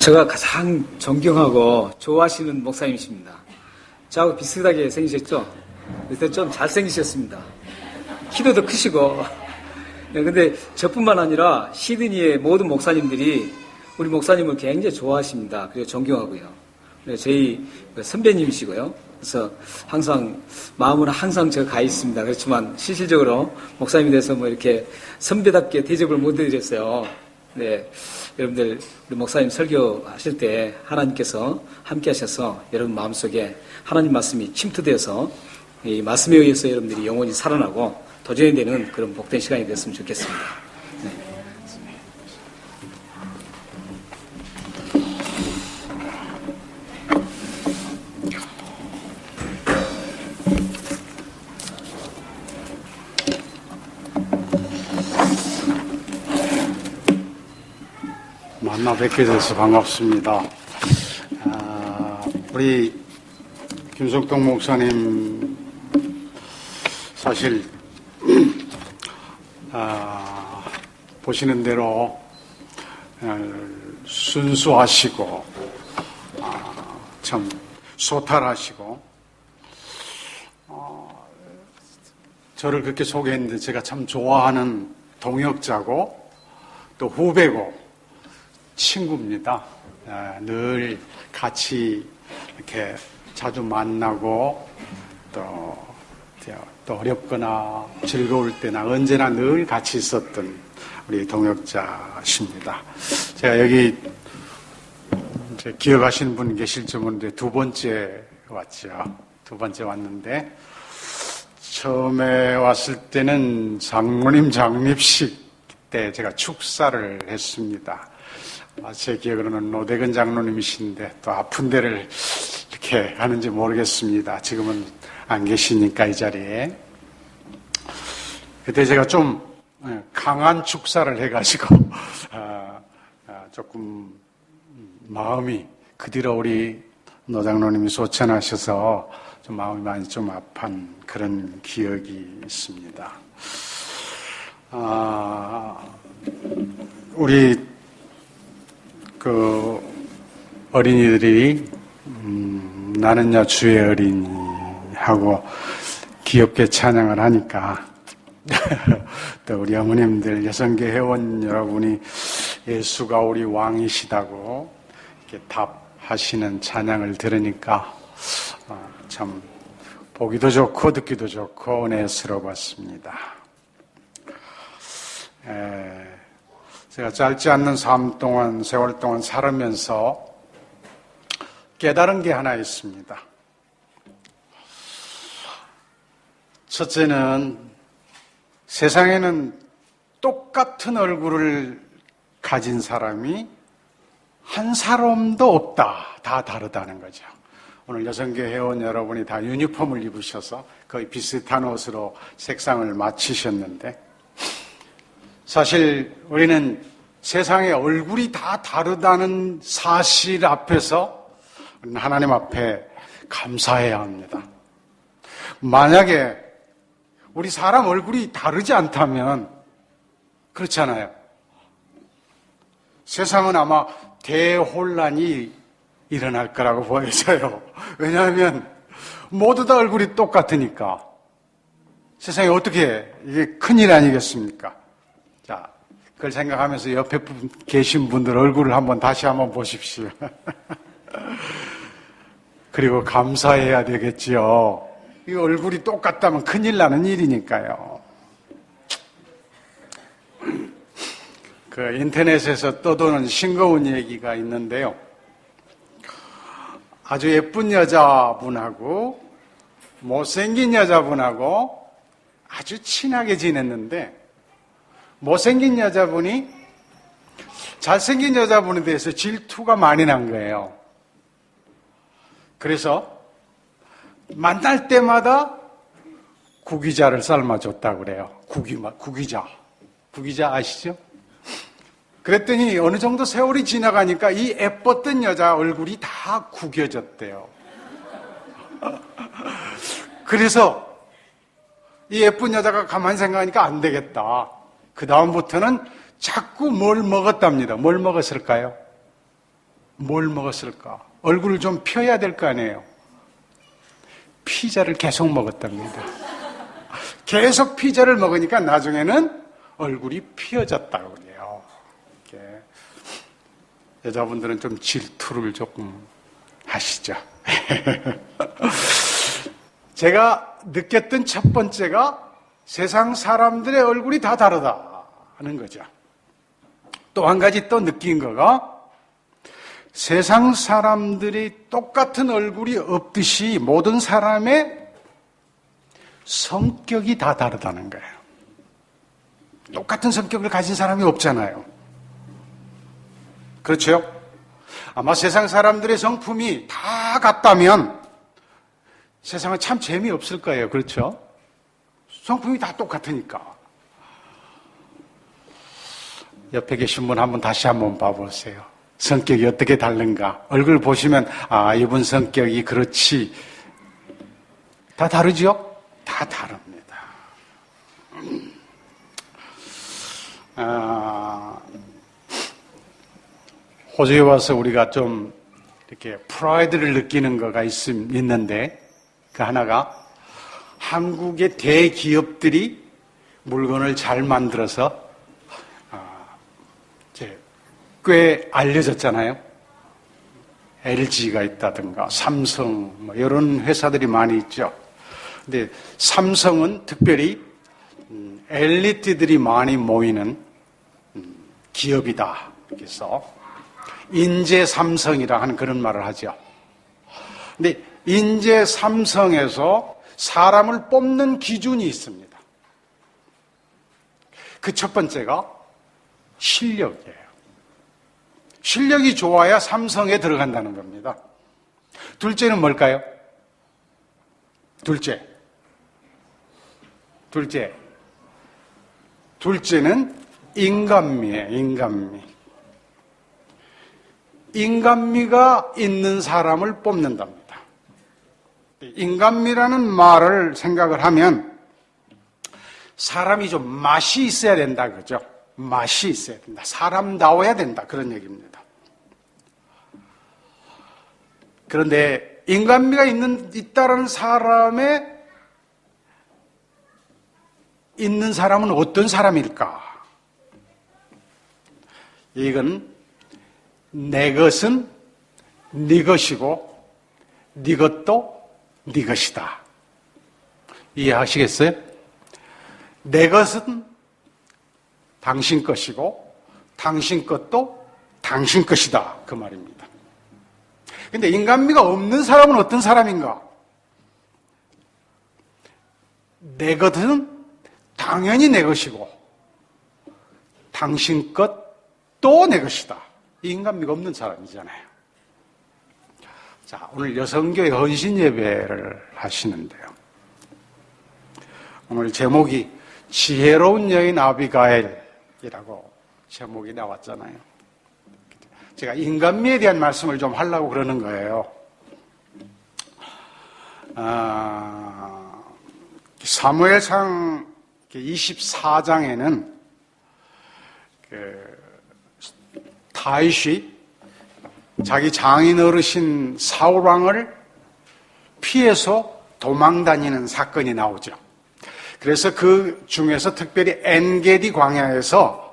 제가 가장 존경하고 좋아하시는 목사님이십니다. 저하고 비슷하게 생기셨죠? 그때 좀 잘생기셨습니다. 키도 더 크시고. 근데 저뿐만 아니라 시드니의 모든 목사님들이 우리 목사님을 굉장히 좋아하십니다. 그리고 존경하고요. 저희 선배님이시고요. 그래서 항상 마음은 항상 제가 가 있습니다. 그렇지만 실질적으로 목사님에 대해서 뭐 이렇게 선배답게 대접을 못 해드렸어요. 네, 여러분들 우리 목사님 설교하실 때 하나님께서 함께 하셔서 여러분 마음속에 하나님 말씀이 침투되어서 이 말씀에 의해서 여러분들이 영원히 살아나고 도전이 되는 그런 복된 시간이 됐으면 좋겠습니다. 네. 만나 뵙게 돼서 반갑습니다. 우리 김석동 목사님 사실 보시는 대로 순수하시고 참 소탈하시고 저를 그렇게 소개했는데 제가 참 좋아하는 동역자고 또 후배고 친구입니다. 늘 같이 이렇게 자주 만나고 또 어렵거나 즐거울 때나 언제나 늘 같이 있었던 우리 동역자십니다. 제가 여기 이제 기억하시는 분 계실지 모르는데 두 번째 왔죠. 두 번째 왔는데 처음에 왔을 때는 장로님 장립식 때 제가 축사를 했습니다. 제 기억으로는 노대근 장로님이신데 또 아픈 데를 이렇게 하는지 모르겠습니다. 지금은 안 계시니까 이 자리에. 그때 제가 좀 강한 축사를 해가지고 조금 마음이 그 뒤로 우리 노 장로님이 소천하셔서 좀 마음이 많이 좀 아픈 그런 기억이 있습니다. 우리 그 어린이들이 나는야 주의 어린이 하고 귀엽게 찬양을 하니까 또 우리 어머님들 여성계 회원 여러분이 예수가 우리 왕이시다고 이렇게 답하시는 찬양을 들으니까 참 보기도 좋고 듣기도 좋고 은혜스러웠습니다. 제가 짧지 않는 삶 동안, 세월 동안 살으면서 깨달은 게 하나 있습니다. 첫째는 세상에는 똑같은 얼굴을 가진 사람이 한 사람도 없다. 다 다르다는 거죠. 오늘 여성계 회원 여러분이 다 유니폼을 입으셔서 거의 비슷한 옷으로 색상을 맞추셨는데 사실 우리는 세상의 얼굴이 다 다르다는 사실 앞에서 하나님 앞에 감사해야 합니다. 만약에 우리 사람 얼굴이 다르지 않다면 그렇잖아요. 세상은 아마 대혼란이 일어날 거라고 보여져요. 왜냐하면 모두 다 얼굴이 똑같으니까 세상에 어떻게 이게 큰일 아니겠습니까? 자, 그걸 생각하면서 옆에 계신 분들 얼굴을 다시 한번 보십시오. 그리고 감사해야 되겠지요. 이 얼굴이 똑같다면 큰일 나는 일이니까요. 그 인터넷에서 떠도는 싱거운 얘기가 있는데요. 아주 예쁜 여자분하고 못생긴 여자분하고 아주 친하게 지냈는데 못생긴 여자분이 잘생긴 여자분에 대해서 질투가 많이 난 거예요. 그래서 만날 때마다 구기자를 삶아줬다고 그래요. 구기자. 구기자 아시죠? 그랬더니 어느 정도 세월이 지나가니까 이 예뻤던 여자 얼굴이 다 구겨졌대요. 그래서 이 예쁜 여자가 가만히 생각하니까 안 되겠다. 그 다음부터는 자꾸 뭘 먹었답니다. 뭘 먹었을까요? 뭘 먹었을까? 얼굴을 좀 펴야 될 거 아니에요. 피자를 계속 먹었답니다. 계속 피자를 먹으니까 나중에는 얼굴이 피어졌다고 그래요. 이렇게. 여자분들은 좀 질투를 조금 하시죠. 제가 느꼈던 첫 번째가 세상 사람들의 얼굴이 다 다르다 하는 거죠. 또 한 가지 또 느낀 거가 세상 사람들이 똑같은 얼굴이 없듯이 모든 사람의 성격이 다 다르다는 거예요. 똑같은 성격을 가진 사람이 없잖아요. 그렇죠? 아마 세상 사람들의 성품이 다 같다면 세상은 참 재미없을 거예요. 그렇죠? 성품이 다 똑같으니까. 옆에 계신 분 한번 다시 한번 봐보세요. 성격이 어떻게 다른가? 얼굴 보시면 아, 이분 성격이 그렇지. 다 다르죠? 다 다릅니다. 호주에 와서 우리가 좀 이렇게 프라이드를 느끼는 거가 있는데 그 하나가 한국의 대기업들이 물건을 잘 만들어서 꽤 알려졌잖아요. LG가 있다든가 삼성 뭐 이런 회사들이 많이 있죠. 근데 삼성은 특별히 엘리트들이 많이 모이는 기업이다. 그래서 인재 삼성이라 하는 그런 말을 하죠. 근데 인재 삼성에서 사람을 뽑는 기준이 있습니다. 그 첫 번째가 실력이에요. 실력이 좋아야 삼성에 들어간다는 겁니다. 둘째는 뭘까요? 둘째는 인간미예요. 인간미가 있는 사람을 뽑는답니다. 인간미라는 말을 생각을 하면 사람이 좀 맛이 있어야 된다 그죠? 맛이 있어야 된다. 사람다워야 된다. 그런 얘기입니다. 그런데 인간미가 있다라는 있는 사람은 어떤 사람일까? 이건 내 것은 네 것이고 네 것도 네 것이다. 이해하시겠어요? 내 것은 당신 것이고 당신 것도 당신 것이다. 그 말입니다. 근데 인간미가 없는 사람은 어떤 사람인가? 내 것은 당연히 내 것이고 당신 것도 내 것이다. 이 인간미가 없는 사람이잖아요. 자, 오늘 여성교회 헌신 예배를 하시는데요. 오늘 제목이 지혜로운 여인 아비가일이라고 제목이 나왔잖아요. 제가 인간미에 대한 말씀을 좀 하려고 그러는 거예요. 사무엘상 24장에는 다윗이 자기 장인 어르신 사울 왕을 피해서 도망다니는 사건이 나오죠. 그래서 그 중에서 특별히 엔게디 광야에서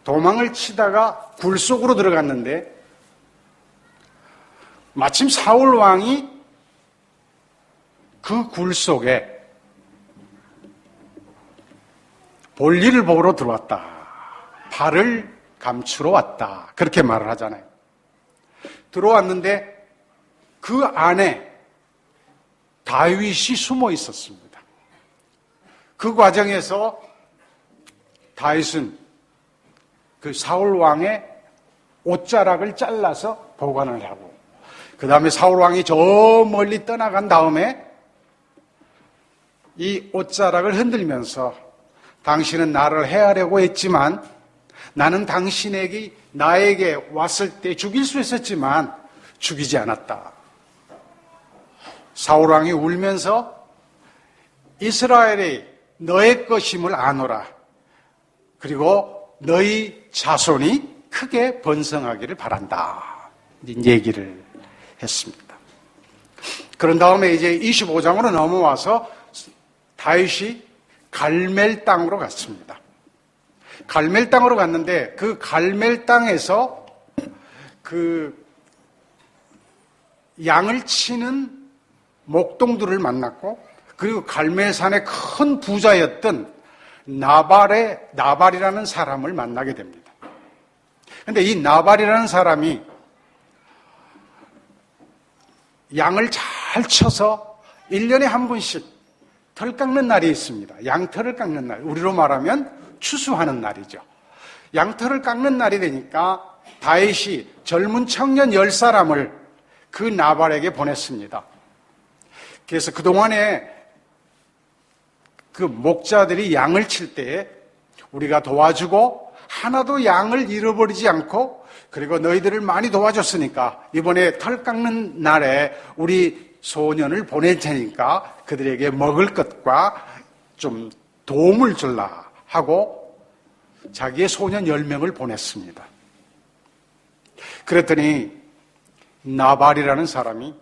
도망을 치다가 굴 속으로 들어갔는데 마침 사울 왕이 그 굴 속에 볼일을 보러 들어왔다. 발을 감추러 왔다. 그렇게 말을 하잖아요. 들어왔는데 그 안에 다윗이 숨어 있었습니다. 그 과정에서 다윗은 그 사울 왕의 옷자락을 잘라서 보관을 하고 그 다음에 사울 왕이 저 멀리 떠나간 다음에 이 옷자락을 흔들면서 당신은 나를 해하려고 했지만 나는 당신에게 나에게 왔을 때 죽일 수 있었지만 죽이지 않았다. 사울 왕이 울면서 이스라엘이 너의 것임을 아노라. 그리고 너희 자손이 크게 번성하기를 바란다. 얘기를 했습니다. 그런 다음에 이제 25장으로 넘어와서 다윗이 갈멜 땅으로 갔습니다. 갈멜 땅으로 갔는데 그 갈멜 땅에서 그 양을 치는 목동들을 만났고, 그리고 갈멜산의 큰 부자였던 나발이라는 사람을 만나게 됩니다. 그런데 이 나발이라는 사람이 양을 잘 쳐서 1년에 한 번씩 털 깎는 날이 있습니다. 양털을 깎는 날. 우리로 말하면 추수하는 날이죠. 양털을 깎는 날이 되니까 다윗이 젊은 청년 10사람을 그 나발에게 보냈습니다. 그래서 그동안에 그 목자들이 양을 칠 때에 우리가 도와주고 하나도 양을 잃어버리지 않고, 그리고 너희들을 많이 도와줬으니까 이번에 털 깎는 날에 우리 소년을 보낼 테니까 그들에게 먹을 것과 좀 도움을 줄라 하고 자기의 소년 10명을 보냈습니다. 그랬더니 나발이라는 사람이,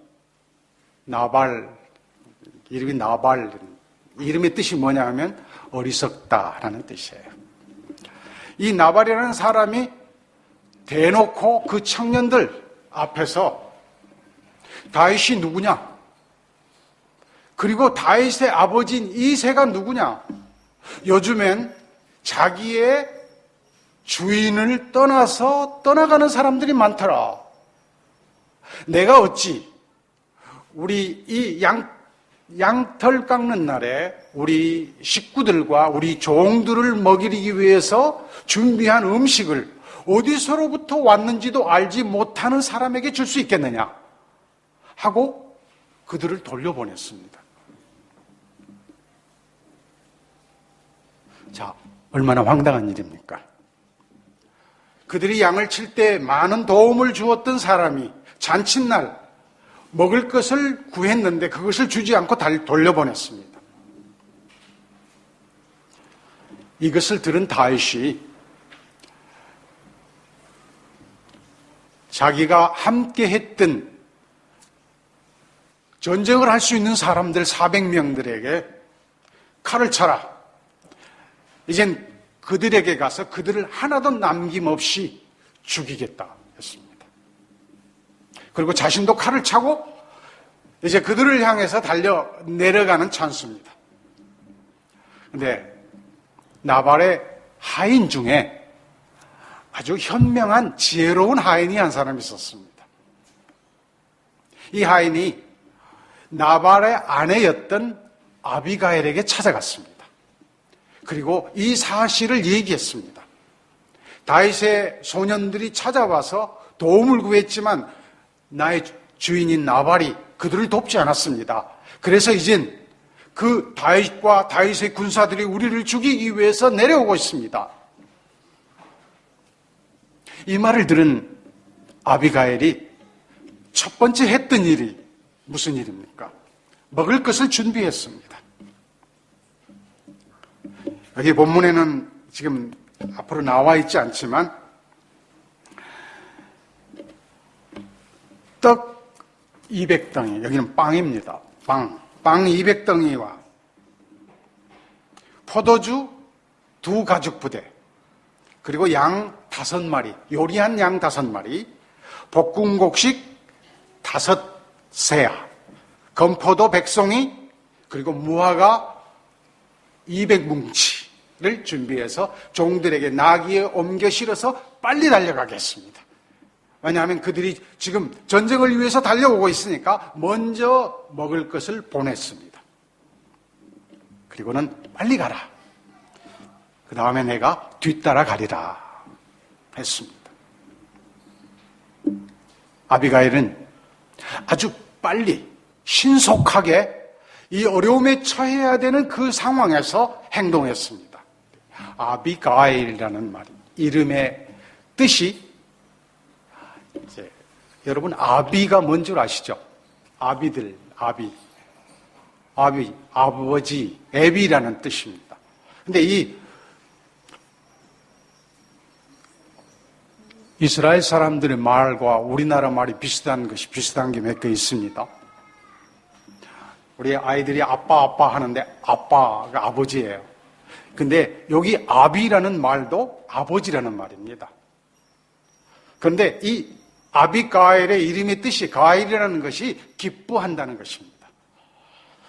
이름의 뜻이 뭐냐 하면 어리석다라는 뜻이에요. 이 나발이라는 사람이 대놓고 그 청년들 앞에서 다윗이 누구냐? 그리고 다윗의 아버지인 이새가 누구냐? 요즘엔 자기의 주인을 떠나서 떠나가는 사람들이 많더라. 내가 어찌 우리 이 양털 깎는 날에 우리 식구들과 우리 종들을 먹이기 위해서 준비한 음식을 어디서로부터 왔는지도 알지 못하는 사람에게 줄 수 있겠느냐 하고 그들을 돌려보냈습니다. 자, 얼마나 황당한 일입니까? 그들이 양을 칠 때 많은 도움을 주었던 사람이 잔칫날 먹을 것을 구했는데 그것을 주지 않고 돌려보냈습니다. 이것을 들은 다윗이 자기가 함께 했던 전쟁을 할 수 있는 사람들 400명들에게 칼을 쳐라. 이젠 그들에게 가서 그들을 하나도 남김없이 죽이겠다 했습니다. 그리고 자신도 칼을 차고 이제 그들을 향해서 달려 내려가는 찬수입니다. 그런데 나발의 하인 중에 아주 현명한 지혜로운 하인이 한 사람이 있었습니다. 이 하인이 나발의 아내였던 아비가일에게 찾아갔습니다. 그리고 이 사실을 얘기했습니다. 다윗의 소년들이 찾아와서 도움을 구했지만 나의 주인인 나발이 그들을 돕지 않았습니다. 그래서 이젠 그 다윗과 다윗의 군사들이 우리를 죽이기 위해서 내려오고 있습니다. 이 말을 들은 아비가일이 첫 번째 했던 일이 무슨 일입니까? 먹을 것을 준비했습니다. 여기 본문에는 지금 앞으로 나와 있지 않지만 떡 200덩이, 여기는 빵입니다. 빵 200덩이와 포도주 2가죽 부대, 그리고 양 5마리, 요리한 양 5마리, 볶음곡식 5세야, 건포도 100송이, 그리고 무화과 200뭉치를 준비해서 종들에게 나귀에 옮겨 실어서 빨리 달려가게 했습니다. 왜냐하면 그들이 지금 전쟁을 위해서 달려오고 있으니까 먼저 먹을 것을 보냈습니다. 그리고는 빨리 가라. 그 다음에 내가 뒤따라 가리라 했습니다. 아비가일은 아주 빨리 신속하게 이 어려움에 처해야 되는 그 상황에서 행동했습니다. 아비가일이라는 말, 이름의 뜻이 이제 여러분 아비가 뭔 줄 아시죠? 아비들, 아버지, 애비라는 뜻입니다. 근데 이 이스라엘 사람들의 말과 우리나라 말이 비슷한 게 몇 개 있습니다. 우리 아이들이 아빠 하는데 아빠가 아버지예요. 근데 여기 아비라는 말도 아버지라는 말입니다. 그런데 이 아비가일의 이름의 뜻이 가일이라는 것이 기뻐한다는 것입니다.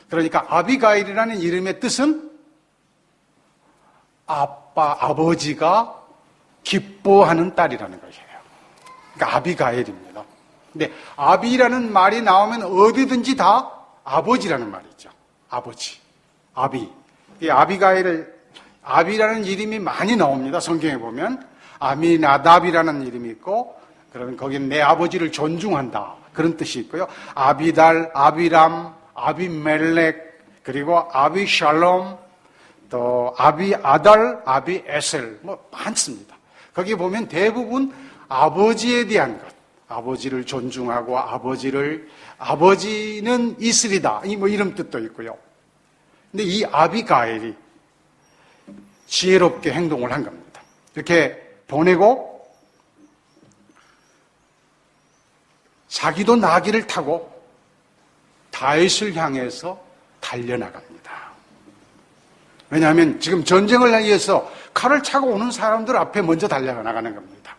그러니까 아비가일이라는 이름의 뜻은 아버지가 기뻐하는 딸이라는 것이에요. 그러니까 아비가일입니다. 근데 아비라는 말이 나오면 어디든지 다 아버지라는 말이죠. 아버지, 아비. 이 아비라는 이름이 많이 나옵니다. 성경에 보면 아미나답이라는 이름이 있고, 그러면 거기는 내 아버지를 존중한다 그런 뜻이 있고요. 아비달, 아비람, 아비멜렉, 그리고 아비샬롬, 또 아비아달, 아비에셀 뭐 많습니다. 거기 보면 대부분 아버지에 대한 것, 아버지를 존중하고 아버지는 이슬이다 뭐 이런 뜻도 있고요. 근데 이 아비가일이 지혜롭게 행동을 한 겁니다. 이렇게 보내고 자기도 나귀를 타고 다윗을 향해서 달려나갑니다. 왜냐하면 지금 전쟁을 위해서 칼을 차고 오는 사람들 앞에 먼저 달려나가는 겁니다.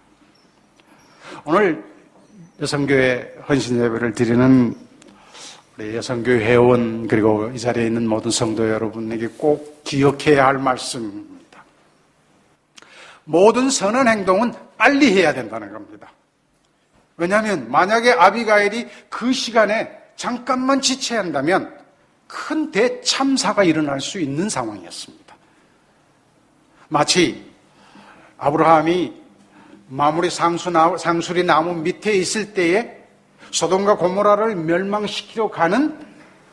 오늘 여성교회 헌신예배를 드리는 우리 여성교회 회원 그리고 이 자리에 있는 모든 성도 여러분에게 꼭 기억해야 할 말씀입니다. 모든 선한 행동은 빨리 해야 된다는 겁니다. 왜냐하면 만약에 아비가일이 그 시간에 잠깐만 지체한다면 큰 대참사가 일어날 수 있는 상황이었습니다. 마치 아브라함이 마무리 상수리 나무 밑에 있을 때에 소돔과 고모라를 멸망시키려 가는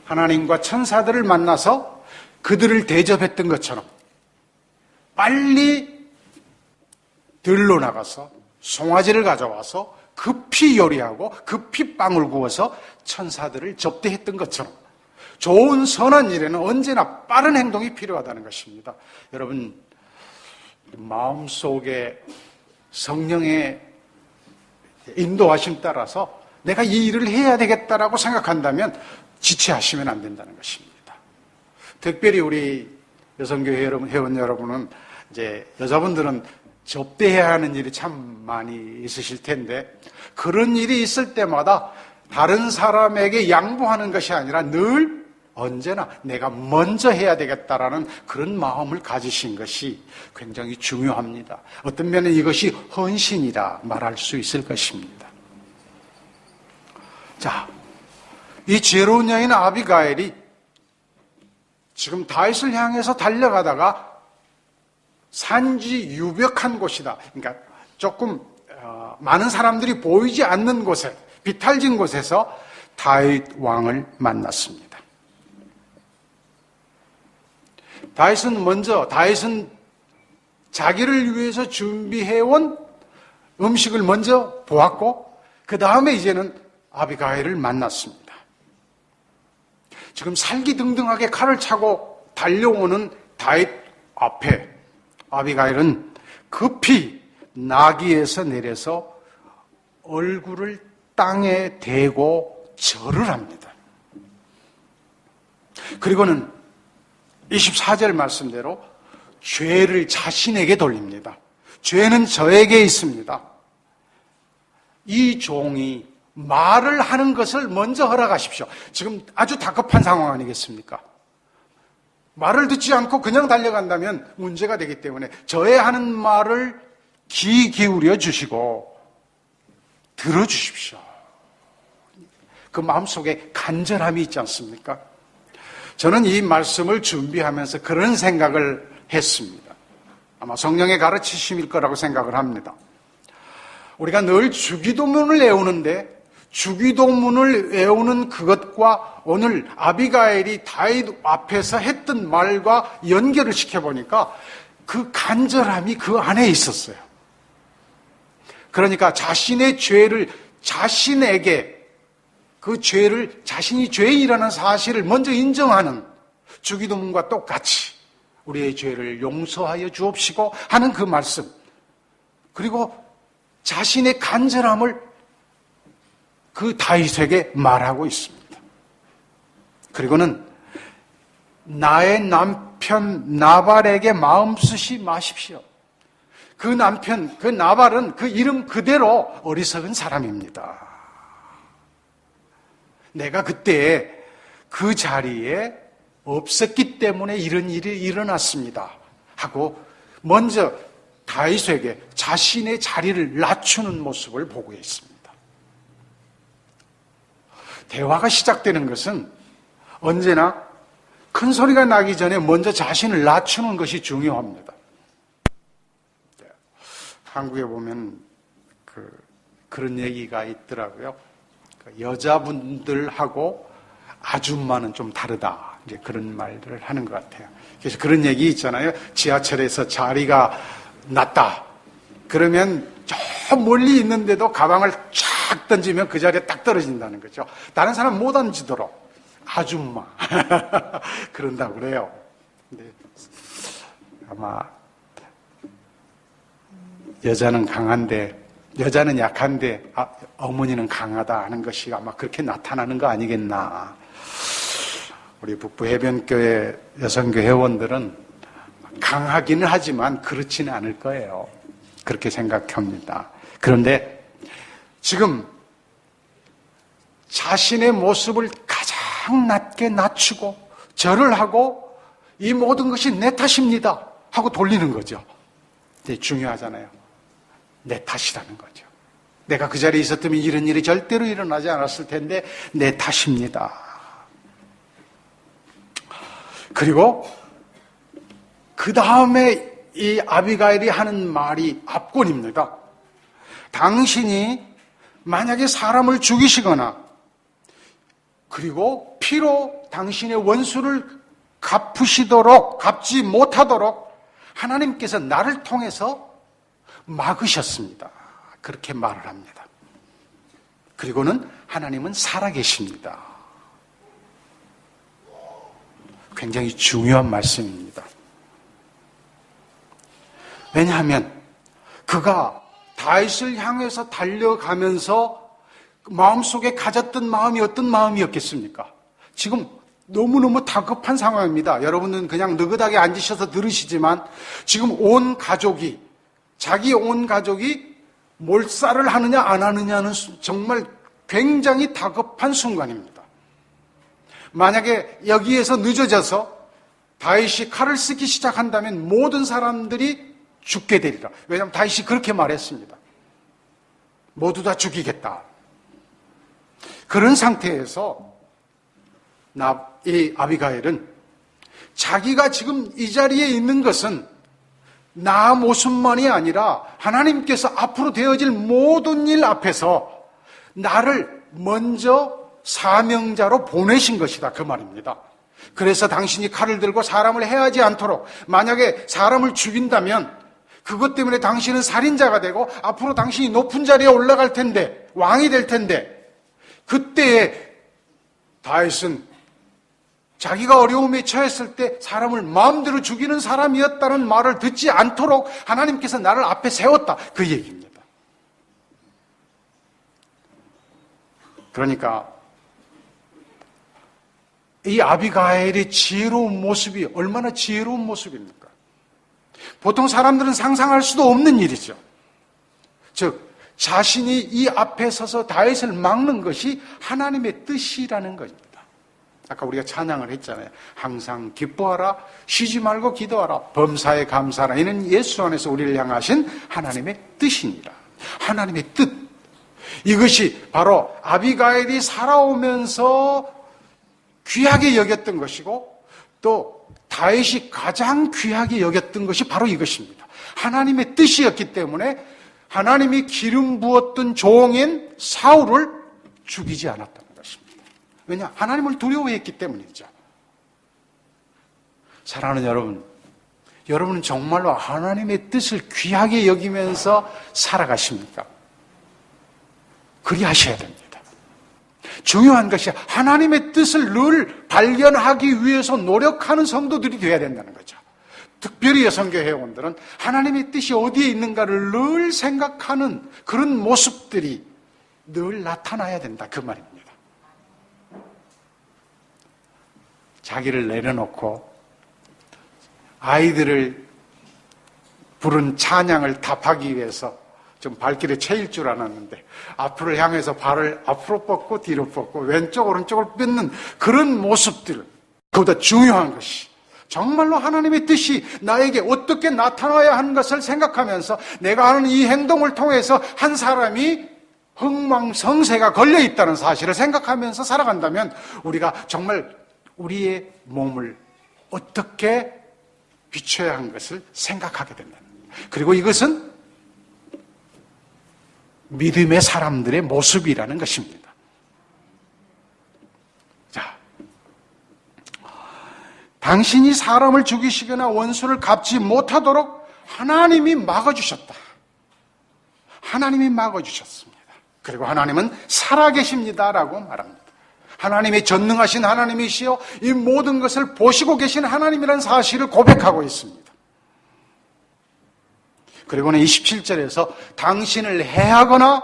하나님과 천사들을 만나서 그들을 대접했던 것처럼 빨리 들로 나가서 송아지를 가져와서 급히 요리하고 급히 빵을 구워서 천사들을 접대했던 것처럼 좋은 선한 일에는 언제나 빠른 행동이 필요하다는 것입니다. 여러분, 마음속에 성령의 인도하심 따라서 내가 이 일을 해야 되겠다라고 생각한다면 지체하시면 안 된다는 것입니다. 특별히 우리 여성교회 여러분, 회원 여러분은 이제 여자분들은 접대해야 하는 일이 참 많이 있으실 텐데 그런 일이 있을 때마다 다른 사람에게 양보하는 것이 아니라 늘 언제나 내가 먼저 해야 되겠다라는 그런 마음을 가지신 것이 굉장히 중요합니다. 어떤 면에 이것이 헌신이라 말할 수 있을 것입니다. 자, 이 지혜로운 여인 아비가일이 지금 다윗을 향해서 달려가다가 산지 유벽한 곳이다. 그러니까 조금 많은 사람들이 보이지 않는 곳에 비탈진 곳에서 다윗 왕을 만났습니다. 다윗은 자기를 위해서 준비해온 음식을 먼저 보았고 그 다음에 이제는 아비가일을 만났습니다. 지금 살기등등하게 칼을 차고 달려오는 다윗 앞에 아비가일은 급히 나귀에서 내려서 얼굴을 땅에 대고 절을 합니다. 그리고는 24절 말씀대로 죄를 자신에게 돌립니다. 죄는 저에게 있습니다. 이 종이 말을 하는 것을 먼저 허락하십시오. 지금 아주 다급한 상황 아니겠습니까? 말을 듣지 않고 그냥 달려간다면 문제가 되기 때문에 저의 하는 말을 귀 기울여 주시고 들어주십시오. 그 마음속에 간절함이 있지 않습니까? 저는 이 말씀을 준비하면서 그런 생각을 했습니다. 아마 성령의 가르치심일 거라고 생각을 합니다. 우리가 늘 주기도문을 외우는데 주기도문을 외우는 그것과 오늘 아비가일이 다윗 앞에서 했던 말과 연결을 시켜보니까 그 간절함이 그 안에 있었어요. 그러니까 자신의 죄를 자신에게 그 죄를 자신이 죄인이라는 사실을 먼저 인정하는 주기도문과 똑같이 우리의 죄를 용서하여 주옵시고 하는 그 말씀, 그리고 자신의 간절함을 그 다윗에게 말하고 있습니다. 그리고는 나의 남편 나발에게 마음 쓰지 마십시오. 그 남편, 그 나발은 그 이름 그대로 어리석은 사람입니다. 내가 그때 그 자리에 없었기 때문에 이런 일이 일어났습니다. 하고 먼저 다윗에게 자신의 자리를 낮추는 모습을 보고 있습니다. 대화가 시작되는 것은 언제나 큰 소리가 나기 전에 먼저 자신을 낮추는 것이 중요합니다. 한국에 보면 그런 얘기가 있더라고요. 여자분들하고 아줌마는 좀 다르다. 이제 그런 말들을 하는 것 같아요. 그래서 그런 얘기 있잖아요. 지하철에서 자리가 낮다. 그러면 저 멀리 있는데도 가방을 쫙 던지면 그 자리에 딱 떨어진다는 거죠. 다른 사람 못 앉도록 아줌마 그런다고 그래요. 근데 아마 여자는 강한데 여자는 약한데 어머니는 강하다 하는 것이 아마 그렇게 나타나는 거 아니겠나. 우리 북부 해변교회 여성교 회원들은 강하기는 하지만 그렇지는 않을 거예요. 그렇게 생각합니다. 그런데 지금 자신의 모습을 가장 낮게 낮추고 절을 하고 이 모든 것이 내 탓입니다 하고 돌리는 거죠. 중요하잖아요. 내 탓이라는 거죠. 내가 그 자리에 있었다면 이런 일이 절대로 일어나지 않았을 텐데 내 탓입니다. 그리고 그 다음에 이 아비가일이 하는 말이 압권입니다. 당신이 만약에 사람을 죽이시거나 그리고 피로 당신의 원수를 갚지 못하도록 하나님께서 나를 통해서 막으셨습니다. 그렇게 말을 합니다. 그리고는 하나님은 살아계십니다. 굉장히 중요한 말씀입니다. 왜냐하면 그가 다윗을 향해서 달려가면서 마음속에 가졌던 마음이 어떤 마음이었겠습니까? 지금 너무너무 다급한 상황입니다. 여러분은 그냥 느긋하게 앉으셔서 들으시지만 지금 자기 온 가족이 몰살을 하느냐 안 하느냐는 정말 굉장히 다급한 순간입니다. 만약에 여기에서 늦어져서 다윗이 칼을 쓰기 시작한다면 모든 사람들이 죽게 되리라. 왜냐하면 다윗이 그렇게 말했습니다. 모두 다 죽이겠다. 그런 상태에서 이 아비가일은 자기가 지금 이 자리에 있는 것은 나 모습만이 아니라 하나님께서 앞으로 되어질 모든 일 앞에서 나를 먼저 사명자로 보내신 것이다. 그 말입니다. 그래서 당신이 칼을 들고 사람을 해하지 않도록 만약에 사람을 죽인다면 그것 때문에 당신은 살인자가 되고 앞으로 당신이 높은 자리에 올라갈 텐데 왕이 될 텐데 그때에 다윗은 자기가 어려움에 처했을 때 사람을 마음대로 죽이는 사람이었다는 말을 듣지 않도록 하나님께서 나를 앞에 세웠다. 그 얘기입니다. 그러니까 이 아비가일의 지혜로운 모습이 얼마나 지혜로운 모습입니까? 보통 사람들은 상상할 수도 없는 일이죠. 즉 자신이 이 앞에 서서 다윗을 막는 것이 하나님의 뜻이라는 것입니다. 아까 우리가 찬양을 했잖아요. 항상 기뻐하라, 쉬지 말고 기도하라, 범사에 감사하라. 이는 예수 안에서 우리를 향하신 하나님의 뜻이니라. 하나님의 뜻. 이것이 바로 아비가일이 살아오면서 귀하게 여겼던 것이고 또 다윗이 가장 귀하게 여겼던 것이 바로 이것입니다. 하나님의 뜻이었기 때문에 하나님이 기름 부었던 종인 사울을 죽이지 않았다는 것입니다. 왜냐? 하나님을 두려워했기 때문이죠. 사랑하는 여러분, 여러분은 정말로 하나님의 뜻을 귀하게 여기면서 살아가십니까? 그리하셔야 됩니다. 중요한 것이 하나님의 뜻을 늘 발견하기 위해서 노력하는 성도들이 되어야 된다는 거죠. 특별히 여성교 회원들은 하나님의 뜻이 어디에 있는가를 늘 생각하는 그런 모습들이 늘 나타나야 된다, 그 말입니다. 자기를 내려놓고 아이들을 부른 찬양을 답하기 위해서 좀 발길에 채일 줄 알았는데 앞으로 향해서 발을 앞으로 뻗고 뒤로 뻗고 왼쪽 오른쪽을 뻗는 그런 모습들, 그보다 중요한 것이 정말로 하나님의 뜻이 나에게 어떻게 나타나야 하는 것을 생각하면서 내가 하는 이 행동을 통해서 한 사람이 흥망성쇠가 걸려있다는 사실을 생각하면서 살아간다면 우리가 정말 우리의 몸을 어떻게 비춰야 하는 것을 생각하게 된다. 그리고 이것은 믿음의 사람들의 모습이라는 것입니다. 자, 당신이 사람을 죽이시거나 원수를 갚지 못하도록 하나님이 막아주셨다. 하나님이 막아주셨습니다. 그리고 하나님은 살아계십니다라고 말합니다. 하나님이 전능하신 하나님이시여 이 모든 것을 보시고 계신 하나님이라는 사실을 고백하고 있습니다. 그리고는 27절에서 당신을 해하거나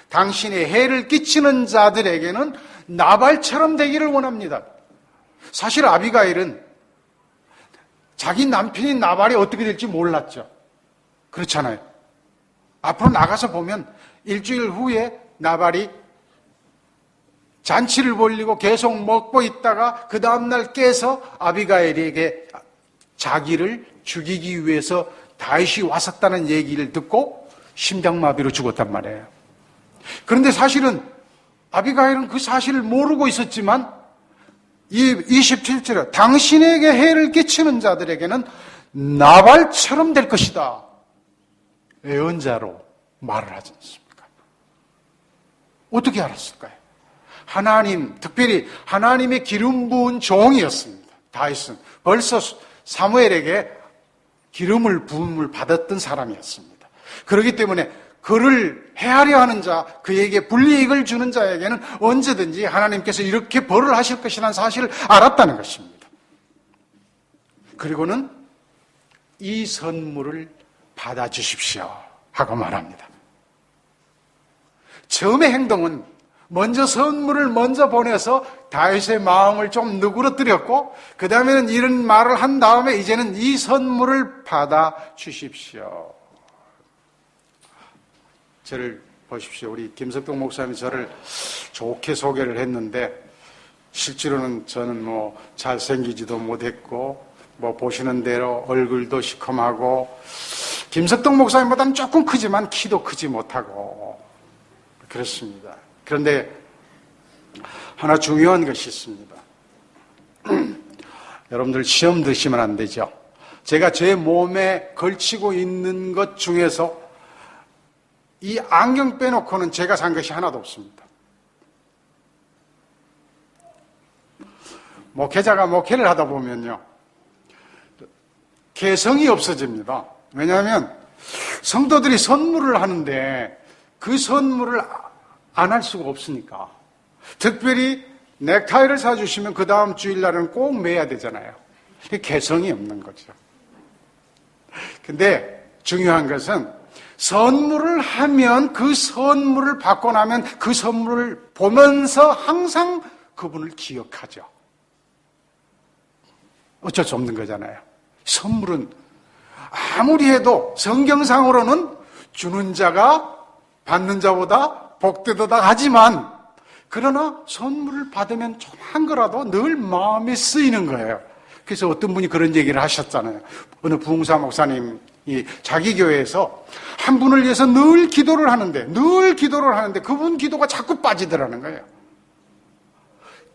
당신의 해를 끼치는 자들에게는 나발처럼 되기를 원합니다. 사실 아비가일은 자기 남편인 나발이 어떻게 될지 몰랐죠. 그렇잖아요. 앞으로 나가서 보면 일주일 후에 나발이 잔치를 벌리고 계속 먹고 있다가 그 다음날 깨서 아비가일에게 자기를 죽이기 위해서 다윗이 왔었다는 얘기를 듣고 심장마비로 죽었단 말이에요. 그런데 사실은 아비가일은 그 사실을 모르고 있었지만 이 27절에 당신에게 해를 끼치는 자들에게는 나발처럼 될 것이다. 예언자로 말을 하지 않습니까? 어떻게 알았을까요? 하나님, 특별히 하나님의 기름 부은 종이었습니다. 다윗은 벌써 사무엘에게 기름을 부음을 받았던 사람이었습니다. 그렇기 때문에 그를 해하려 하는 자, 그에게 불이익을 주는 자에게는 언제든지 하나님께서 이렇게 벌을 하실 것이라는 사실을 알았다는 것입니다. 그리고는 이 선물을 받아주십시오 하고 말합니다. 처음의 행동은 먼저 선물을 먼저 보내서 다윗의 마음을 좀 누그러뜨렸고 그 다음에는 이런 말을 한 다음에 이제는 이 선물을 받아주십시오. 저를 보십시오. 우리 김석동 목사님이 저를 좋게 소개를 했는데 실제로는 저는 잘생기지도 못했고 보시는 대로 얼굴도 시커하고 김석동 목사님보다는 조금 크지만 키도 크지 못하고 그렇습니다. 그런데 하나 중요한 것이 있습니다. 여러분들 시험 드시면 안 되죠. 제가 제 몸에 걸치고 있는 것 중에서 이 안경 빼놓고는 제가 산 것이 하나도 없습니다. 목회자가 목회를 하다 보면요, 개성이 없어집니다. 왜냐하면 성도들이 선물을 하는데 그 선물을 안 할 수가 없으니까. 특별히 넥타이를 사주시면 그 다음 주일날은 꼭 매야 되잖아요. 개성이 없는 거죠. 근데 중요한 것은 선물을 하면 그 선물을 받고 나면 그 선물을 보면서 항상 그분을 기억하죠. 어쩔 수 없는 거잖아요. 선물은 아무리 해도 성경상으로는 주는 자가 받는 자보다 복되도다 하지만 그러나 선물을 받으면 좀 한 거라도 늘 마음에 쓰이는 거예요. 그래서 어떤 분이 그런 얘기를 하셨잖아요. 어느 부흥사 목사님이 자기 교회에서 한 분을 위해서 늘 기도를 하는데 그분 기도가 자꾸 빠지더라는 거예요.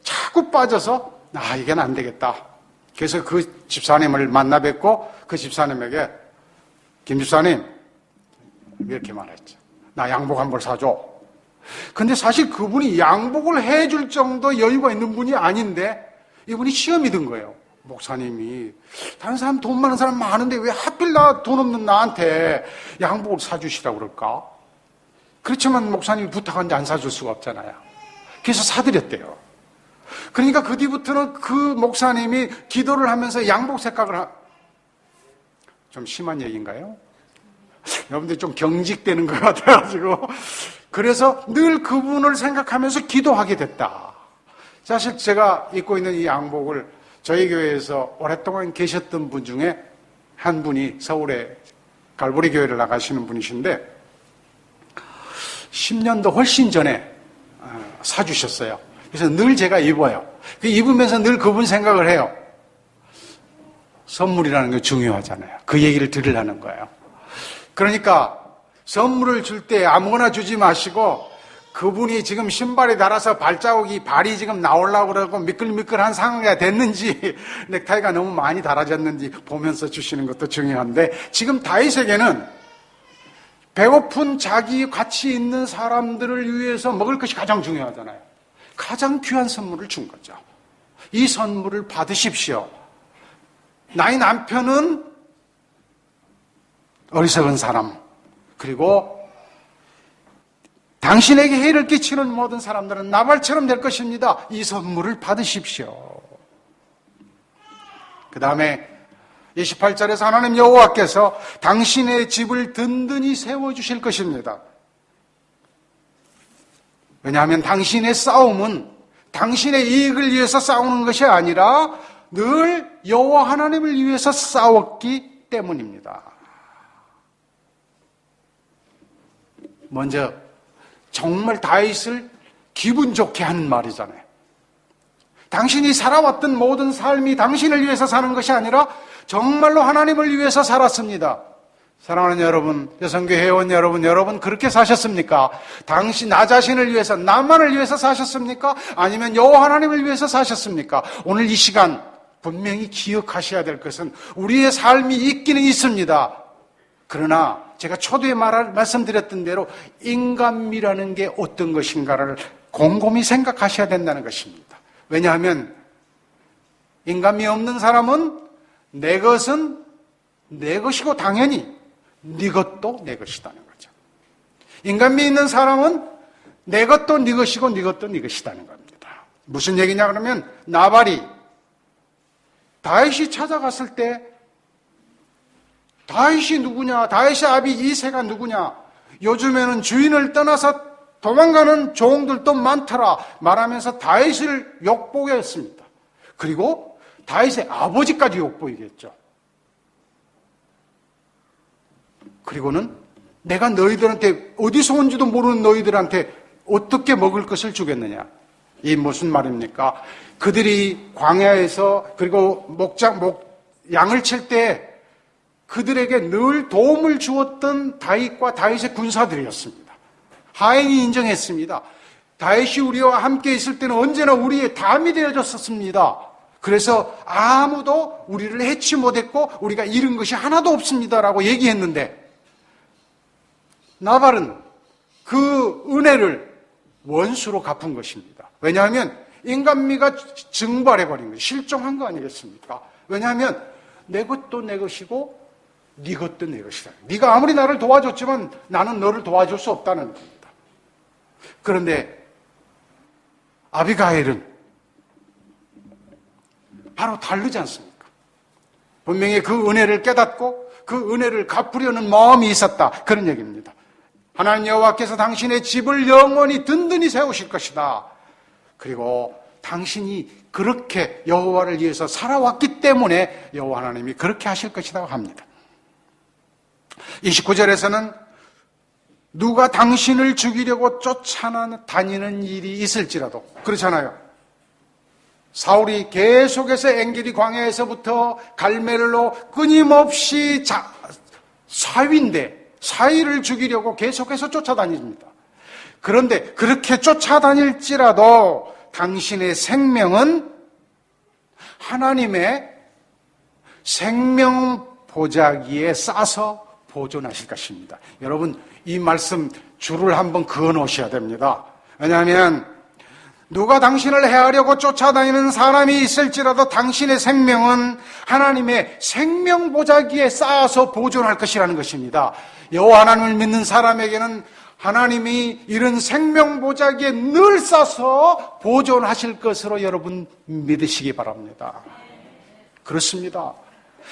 자꾸 빠져서 이건 안 되겠다. 그래서 그 집사님을 만나 뵙고 그 집사님에게 김 집사님 이렇게 말했죠. 나 양복 한 벌 사줘. 근데 사실 그분이 양복을 해줄 정도 여유가 있는 분이 아닌데 이분이 시험이 든 거예요. 목사님이 다른 사람 돈 많은 사람 많은데 왜 하필 돈 없는 나한테 양복을 사주시라고 그럴까? 그렇지만 목사님이 부탁하는데 안 사줄 수가 없잖아요. 그래서 사드렸대요. 그러니까 그 뒤부터는 그 목사님이 기도를 하면서 양복 색깔을 좀 심한 얘기인가요? 여러분들 좀 경직되는 것 같아가지고. 그래서 늘 그분을 생각하면서 기도하게 됐다. 사실 제가 입고 있는 이 양복을 저희 교회에서 오랫동안 계셨던 분 중에 한 분이 서울에 갈보리 교회를 나가시는 분이신데 10년도 훨씬 전에 사주셨어요. 그래서 늘 제가 입어요. 입으면서 늘 그분 생각을 해요. 선물이라는 게 중요하잖아요. 그 얘기를 들으려는 거예요. 그러니까 선물을 줄 때 아무거나 주지 마시고 그분이 지금 신발에 달아서 발이 지금 나오려고 그러고 미끌미끌한 상황이 됐는지 넥타이가 너무 많이 달아졌는지 보면서 주시는 것도 중요한데 지금 다윗에게는 배고픈 자기 가치 있는 사람들을 위해서 먹을 것이 가장 중요하잖아요. 가장 귀한 선물을 준 거죠. 이 선물을 받으십시오. 나의 남편은 어리석은 사람, 그리고 당신에게 해를 끼치는 모든 사람들은 나발처럼 될 것입니다. 이 선물을 받으십시오. 그 다음에 28절에서 하나님 여호와께서 당신의 집을 든든히 세워주실 것입니다. 왜냐하면 당신의 싸움은 당신의 이익을 위해서 싸우는 것이 아니라 늘 여호와 하나님을 위해서 싸웠기 때문입니다. 먼저 정말 다윗을 기분 좋게 하는 말이잖아요. 당신이 살아왔던 모든 삶이 당신을 위해서 사는 것이 아니라 정말로 하나님을 위해서 살았습니다. 사랑하는 여러분, 여성교회 회원 여러분 그렇게 사셨습니까? 나 자신을 위해서, 나만을 위해서 사셨습니까? 아니면 여호와 하나님을 위해서 사셨습니까? 오늘 이 시간 분명히 기억하셔야 될 것은 우리의 삶이 있기는 있습니다. 그러나 제가 초두에 말씀드렸던 대로 인간미라는 게 어떤 것인가를 곰곰이 생각하셔야 된다는 것입니다. 왜냐하면 인간미 없는 사람은 내 것은 내 것이고 당연히 네 것도 내 것이라는 거죠. 인간미 있는 사람은 내 것도 네 것이고 네 것도 네 것이라는 겁니다. 무슨 얘기냐 그러면 나발이 다윗이 찾아갔을 때 다윗이 누구냐? 다윗의 아비 이새가 누구냐? 요즘에는 주인을 떠나서 도망가는 종들도 많더라 말하면서 다윗을 욕보게 했습니다. 그리고 다윗의 아버지까지 욕보이겠죠. 그리고는 내가 너희들한테 어디서 온지도 모르는 너희들한테 어떻게 먹을 것을 주겠느냐? 이 무슨 말입니까? 그들이 광야에서 그리고 양을 칠 때 그들에게 늘 도움을 주었던 다윗과 다윗의 군사들이었습니다. 하인이 인정했습니다. 다윗이 우리와 함께 있을 때는 언제나 우리의 담이 되어줬었습니다. 그래서 아무도 우리를 해치 못했고 우리가 잃은 것이 하나도 없습니다라고 얘기했는데 나발은 그 은혜를 원수로 갚은 것입니다. 왜냐하면 인간미가 증발해버린 거예요. 실종한 거 아니겠습니까? 왜냐하면 내 것도 내 것이고 네 것도 내 것이다. 네가 아무리 나를 도와줬지만 나는 너를 도와줄 수 없다는 겁니다. 그런데 아비가일은 바로 다르지 않습니까? 분명히 그 은혜를 깨닫고 그 은혜를 갚으려는 마음이 있었다. 그런 얘기입니다. 하나님 여호와께서 당신의 집을 영원히 든든히 세우실 것이다. 그리고 당신이 그렇게 여호와를 위해서 살아왔기 때문에 여호와 하나님이 그렇게 하실 것이라고 합니다. 29절에서는 누가 당신을 죽이려고 쫓아다니는 일이 있을지라도 그렇잖아요. 사울이 계속해서 엔게디 광야에서부터 갈멜로 끊임없이 사위를 죽이려고 계속해서 쫓아다닙니다. 그런데 그렇게 쫓아다닐지라도 당신의 생명은 하나님의 생명 보자기에 싸서 보존하실 것입니다. 여러분 이 말씀 줄을 한번 그어 놓으셔야 됩니다. 왜냐하면 누가 당신을 해하려고 쫓아다니는 사람이 있을지라도 당신의 생명은 하나님의 생명 보자기에 쌓아서 보존할 것이라는 것입니다. 여호와 하나님을 믿는 사람에게는 하나님이 이런 생명 보자기에 늘 싸서 보존하실 것으로 여러분 믿으시기 바랍니다. 그렇습니다.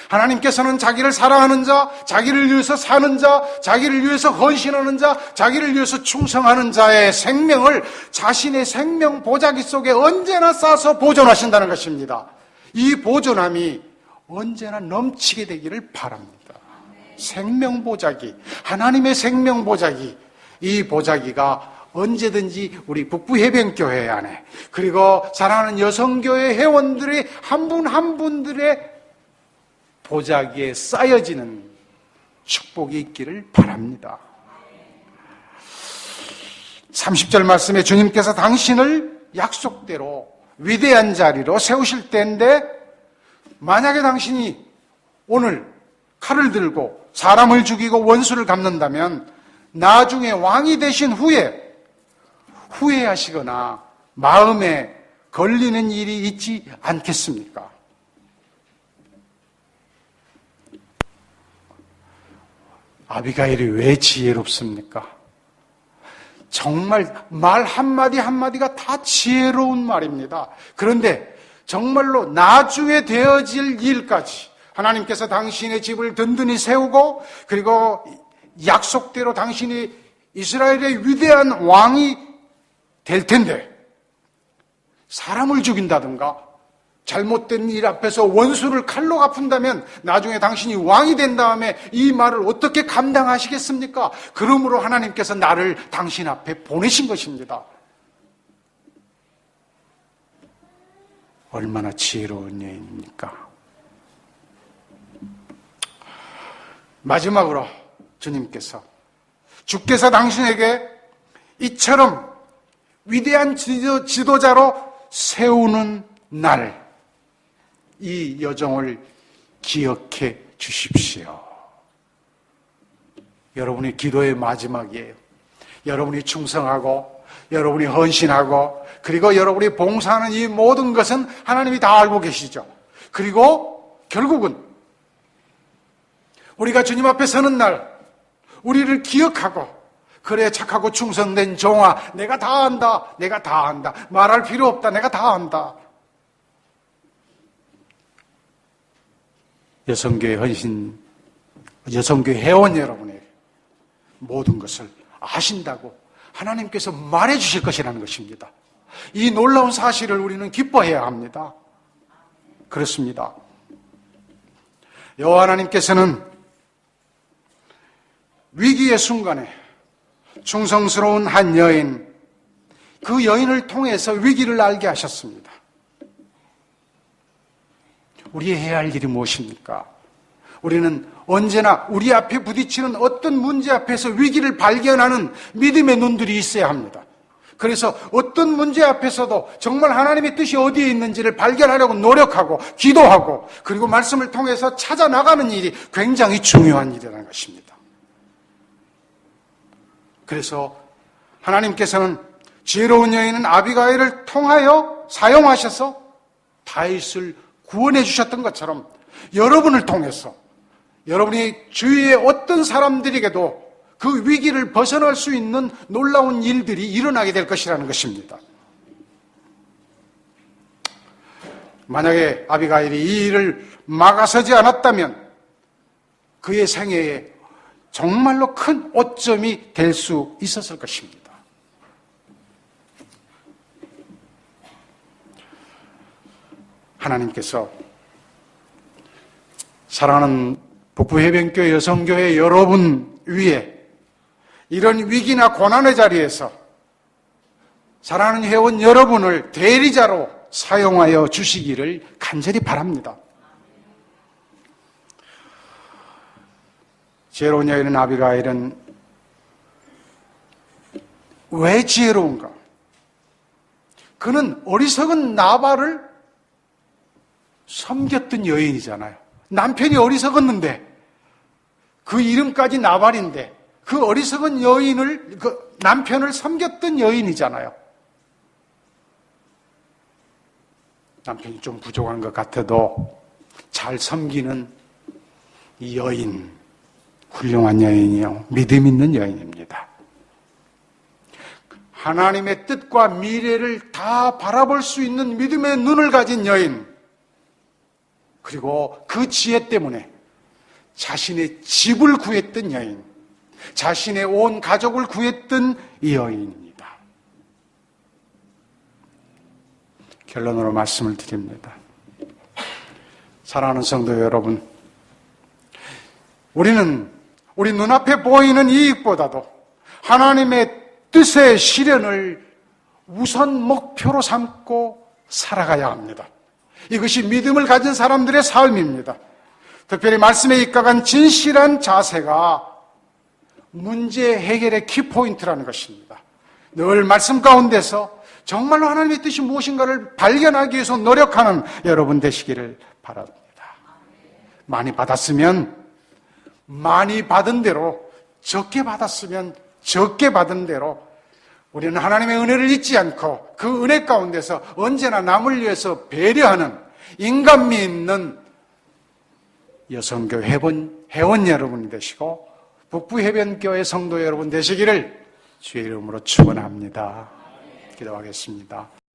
하나님께서는 자기를 사랑하는 자, 자기를 위해서 사는 자, 자기를 위해서 헌신하는 자, 자기를 위해서 충성하는 자의 생명을 자신의 생명 보자기 속에 언제나 싸서 보존하신다는 것입니다. 이 보존함이 언제나 넘치게 되기를 바랍니다. 생명 보자기, 하나님의 생명 보자기, 이 보자기가 언제든지 우리 북부해변교회 안에, 그리고 사랑하는 여성교회 회원들의 한 분 한 분들의 보자기에 쌓여지는 축복이 있기를 바랍니다. 30절 말씀에 주님께서 당신을 약속대로 위대한 자리로 세우실 때인데, 만약에 당신이 오늘 칼을 들고 사람을 죽이고 원수를 갚는다면 나중에 왕이 되신 후에 후회하시거나 마음에 걸리는 일이 있지 않겠습니까? 아비가일이 왜 지혜롭습니까? 정말 말 한마디 한마디가 다 지혜로운 말입니다. 그런데 정말로 나중에 되어질 일까지 하나님께서 당신의 집을 든든히 세우고, 그리고 약속대로 당신이 이스라엘의 위대한 왕이 될 텐데, 사람을 죽인다든가 잘못된 일 앞에서 원수를 칼로 갚은다면 나중에 당신이 왕이 된 다음에 이 말을 어떻게 감당하시겠습니까? 그러므로 하나님께서 나를 당신 앞에 보내신 것입니다. 얼마나 지혜로운 여인입니까? 마지막으로 주께서 당신에게 이처럼 위대한 지도자로 세우는 날, 이 여정을 기억해 주십시오. 여러분의 기도의 마지막이에요. 여러분이 충성하고, 여러분이 헌신하고, 그리고 여러분이 봉사하는 이 모든 것은 하나님이 다 알고 계시죠. 그리고 결국은 우리가 주님 앞에 서는 날, 우리를 기억하고, 그래 착하고 충성된 종아, 내가 다 안다, 내가 다 안다, 말할 필요 없다, 내가 다 안다. 여성교회 여성교회 회원 여러분의 모든 것을 아신다고 하나님께서 말해 주실 것이라는 것입니다. 이 놀라운 사실을 우리는 기뻐해야 합니다. 그렇습니다. 여호와 하나님께서는 위기의 순간에 충성스러운 한 여인, 그 여인을 통해서 위기를 알게 하셨습니다. 우리 해야 할 일이 무엇입니까? 우리는 언제나 우리 앞에 부딪히는 어떤 문제 앞에서 위기를 발견하는 믿음의 눈들이 있어야 합니다. 그래서 어떤 문제 앞에서도 정말 하나님의 뜻이 어디에 있는지를 발견하려고 노력하고 기도하고, 그리고 말씀을 통해서 찾아 나가는 일이 굉장히 중요한 일이라는 것입니다. 그래서 하나님께서는 지혜로운 여인은 아비가일을 통하여 사용하셔서 다윗을 구원해 주셨던 것처럼, 여러분을 통해서 여러분이 주위의 어떤 사람들에게도 그 위기를 벗어날 수 있는 놀라운 일들이 일어나게 될 것이라는 것입니다. 만약에 아비가일이 이 일을 막아서지 않았다면 그의 생애에 정말로 큰 오점이 될 수 있었을 것입니다. 하나님께서 사랑하는 북부해변교회 여성교회 여러분 위에 이런 위기나 고난의 자리에서 사랑하는 회원 여러분을 대리자로 사용하여 주시기를 간절히 바랍니다. 지혜로운 여인은 아비가일은 왜 지혜로운가? 그는 어리석은 나발을 섬겼던 여인이잖아요. 남편이 어리석었는데 그 이름까지 나발인데 그 어리석은 여인을, 그 남편을 섬겼던 여인이잖아요. 남편이 좀 부족한 것 같아도 잘 섬기는 이 여인, 훌륭한 여인이요, 믿음 있는 여인입니다. 하나님의 뜻과 미래를 다 바라볼 수 있는 믿음의 눈을 가진 여인, 그리고 그 지혜 때문에 자신의 집을 구했던 여인, 자신의 온 가족을 구했던 이 여인입니다. 결론으로 말씀을 드립니다. 사랑하는 성도 여러분, 우리는 우리 눈앞에 보이는 이익보다도 하나님의 뜻의 실현을 우선 목표로 삼고 살아가야 합니다. 이것이 믿음을 가진 사람들의 삶입니다. 특별히 말씀에 입각한 진실한 자세가 문제 해결의 키포인트라는 것입니다. 늘 말씀 가운데서 정말로 하나님의 뜻이 무엇인가를 발견하기 위해서 노력하는 여러분 되시기를 바랍니다. 많이 받았으면 많이 받은 대로, 적게 받았으면 적게 받은 대로 우리는 하나님의 은혜를 잊지 않고 그 은혜 가운데서 언제나 남을 위해서 배려하는 인간미 있는 여성교 회원 여러분 되시고 북부해변교회 성도 여러분 되시기를 주의 이름으로 축원합니다. 기도하겠습니다.